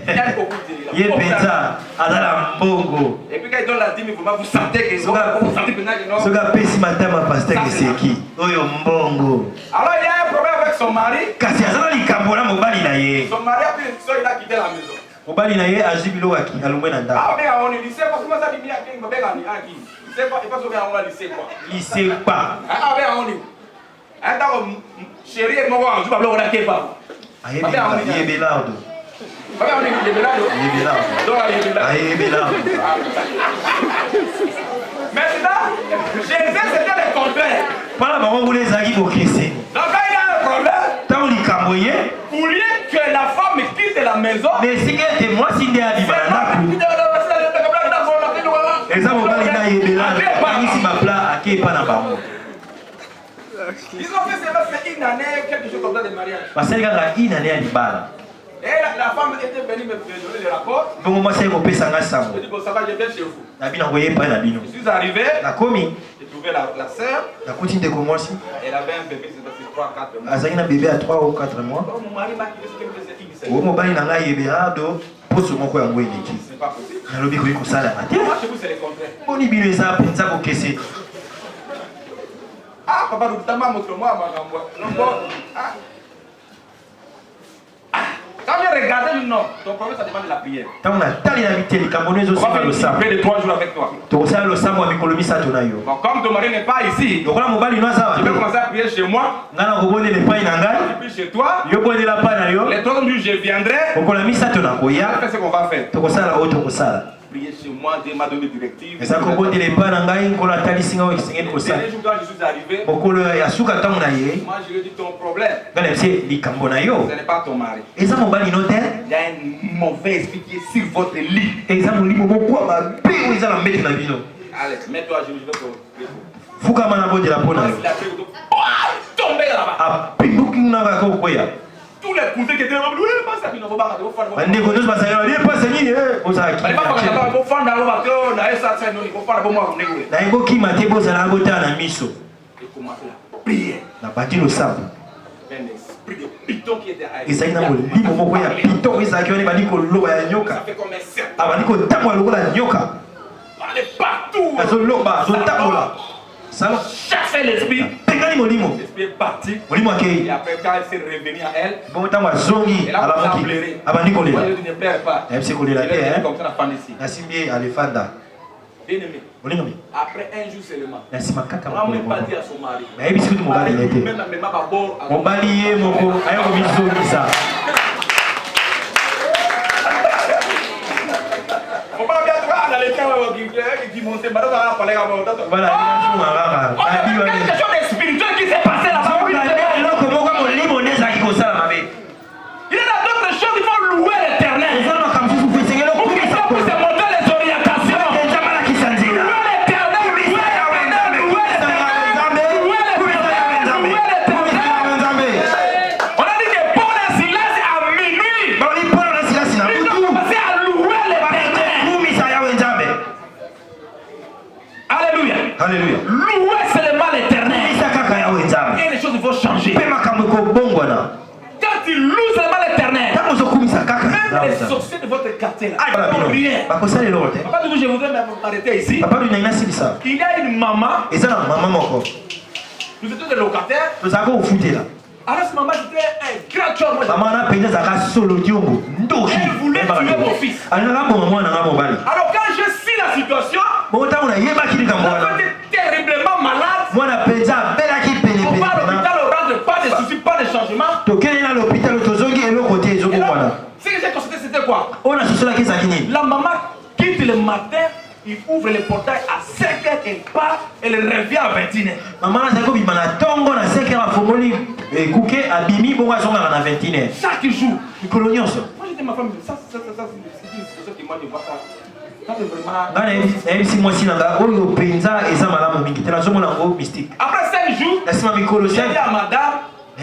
il y a beaucoup de Ye mpenza azala mbongo. Et puis quand il donne la dîme, vraiment vous sentez que vous sentez maintenant que non. Soki apesi matama paster eseki oyo mbongo. Alors il y a un problème avec son mari. Kasi azala likambo na mobali na ye. Son mari a pris une décision, il a quitté la maison. Mobali na ye azwi biloko alongwe na ndako. Ah, mais on est lycée, comment ça dit bien qu'il m'a bien qui c'est pas, il passe au bien on a lycée quoi. Lisekpa Ah, ben on est. Un temps, chérie, et moi, je vais vous la pas. ayebelardo. On est Ayebelardo. Ayebelardo. maintenant, Jésus c'était le contraire. Mpona bango kuna ezalaki bokeseni. Donc quand il y a un problème, Ntango likambo ye pour lui que la femme quitte la maison, na esika ete mwasi nde abima na ndako eza mobali na ayebelardo abangisi bapla ake epa na bango. ils ont fait cela, c'est une année, quelque chose comme ça de mariage. Basali kaka ine ane ya libala. Et la femme était venue me donner le rapport. Donc moi c'est kopé sanga Je sango. dis bon ça va, je viens chez vous. Na bino ngoye pa na bino. Je suis arrivé, Na komi, j'ai trouvé la sœur. na continue de commencer. Elle avait un bébé, c'était 3-4 mois. Azaki na bébé à 3 ou 4 mois. Donc mon mari m'a dit que c'était une O mobali na ngai yebe ado poso moko yango eleki. c'est pas possible. Nalobi koyi kosala na te. Moi chez vous c'est le contraire. Boni bino eza penza kokese. Ah papa nous t'as montre-moi ma gambo. Non bon. Ah. Quand je regardais, je dis non, ton problème ça demande de la prière. Tango na tali na biteli kambono ezo On va sima faire lo une sa. prière de 3 jours avec toi. To sala lo sambo mikolo misato na yo. Bon, comme ton mari n'est pas ici, Lokola mobali no aza je vais wa. commencer à prier chez moi. Ngana kobonde le pai na ngai. Et puis chez toi, Yo bonde la pa na yo. les 3 jours je viendrai. Okola misato na On va koya. faire ce qu'on va faire. To kosala o to kosala. Prier chez moi, Dieu m'a donné des directives. Eza kobonde le pa na ngai nkola tali singa o kisengeni Le kosala. dernier jour quand je suis arrivé, Mokolo ya suka tango na ye. moi je lui ai dit ton problème, Ngana mse likambo na yo. ce n'est pas ton mari. Eza mobali no te. Il y a un mauvais esprit qui est sur votre lit. Eza molimo moko mabe o eza na mbeti na bino. Allez, mets-toi à genoux, je vais te prier. Fukama na bonde la pona yo. Il a fait tomber là-bas. Apinduki na ba ko koya. Tous les cousins qui étaient là, oui, pas ça, ils ne vont pas regarder. Bande ko nyos basala ye pa sani eh ozaki. Pas quand on va faire dans le bateau, dans ça, ça, il faut faire pour moi. Na ebo ki mate bo zala bota na miso. Et commencer à prier. Na bati lo sabu. Un esprit de piton qui était à Ezali na molimo moko ya pito ezaki oni bali ko loba ya Ça nyoka. fait comme un serpent. Abali ko tamwa lokola nyoka. On est partout. Azo loba, zo tabola. Salo Chasser l'esprit. pengani molimo. L'esprit est parti. Molimo Et akei. après, quand elle s'est revenue à elle, Bon tango azongi elle a ala commencé à moki. pleurer. Abandi ko Moi, lela. je dis, ne pleure pas. Na yebisi kolela Elle te est eh. comme ça, la femme ici. Nasimbi alefanda. Bien aimé. Olingami. Après un jour seulement, Nasima kaka on n'a même pas moko. dit à son mari. Na yebisi kuti mobali Mari, nete. même à bord. Mobali ye moko ayo komizongisa. On va bien voir dans les cas qui montent. Maintenant, on va parler à mon Voilà, On a quelque chose de spirituel qui s'est passé là-bas. Il y a d'autres choses, il faut louer l'éternel. Il faut se montrer les orientations. Louer l'éternel, on a dit que pour le silence à minuit, il faut commencer à louer l'éternel. Alléluia. Alléluia. Louer seulement l'éternel. Et les choses il faut changer. Quand tu loues seulement l'éternel, même les sorciers de votre quartier là, ils n'ont rien. Papa, toujours je voudrais m'arrêter ici. Il y a une maman, nous étions des locataires. Alors cette maman c'était un grand chômeur. Elle voulait tuer mon fils. Alors quand je suis la situation, on était terriblement malade. On va à l'hôpital, on rentre, pas de soucis, pas de changement. Et donc, ce que j'ai constaté c'était quoi? La maman quitte le matin, il ouvre le portail à 5h, elle part, elle revient à 21h. Chaque jour. Moi j'ai dit ma femme, ça c'est une situation qui m'a dit voir ça. Ça c'est vraiment. Après 5 jours, j'ai dit à madame,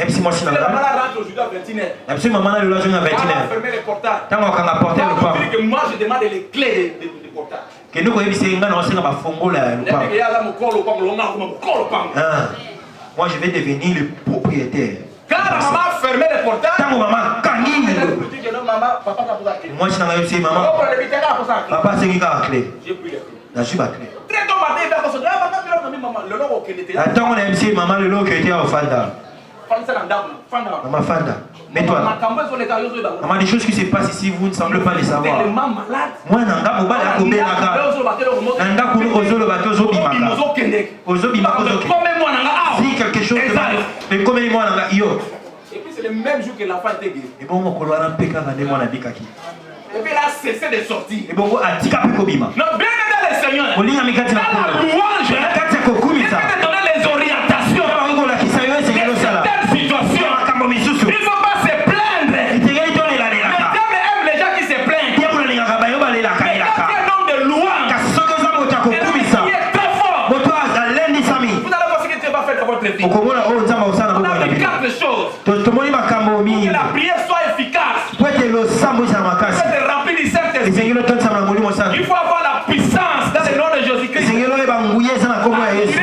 si la maman rentre aujourd'hui à 21h, elle a fermé le portail. On dit que moi je demande les clés du portail. Moi je vais devenir le propriétaire. Quand la maman a fermé le portail, Tango maman elle kangi. dit que non maman, papa t'a posé la clé. Moi je n'ai pas maman. Papa c'est qui a la clé. J'ai pris la clé. La suis pas clé. Très tôt matin, il va se dire, ah papa, maman, le long auquel était là. Attends on a MC maman le lot qui était au Fanda. Maman Fanda. Mets-toi là. Maman des choses qui se passent ici vous ne semblez pas les savoir. Moi nanga mobali akobelaka. Nanga kulu ozolo bato zobimaka. Ozobimaka ozoke. Si quelque chose mais comme moi nanga yo. Et puis c'est le même jour que l'enfant était guéri. Et bon mon kolo wana peka ngane mwana bikaki. Et puis il a cessé de sortir. Et bon atika pekobima. Non, bien aimé les seigneurs. Olinga mikati na la louange, kati kokumisa. il faut donner les orientations. Il ne faut pas se plaindre. Le diable aime les gens qui se plaignent. Mais quand il y a un homme de louange, qui est très fort, vous allez voir ce que Dieu va faire dans votre vie. On a vu 4 choses. Que la prière soit efficace. lelo e banguye za na kombo ya Yesu.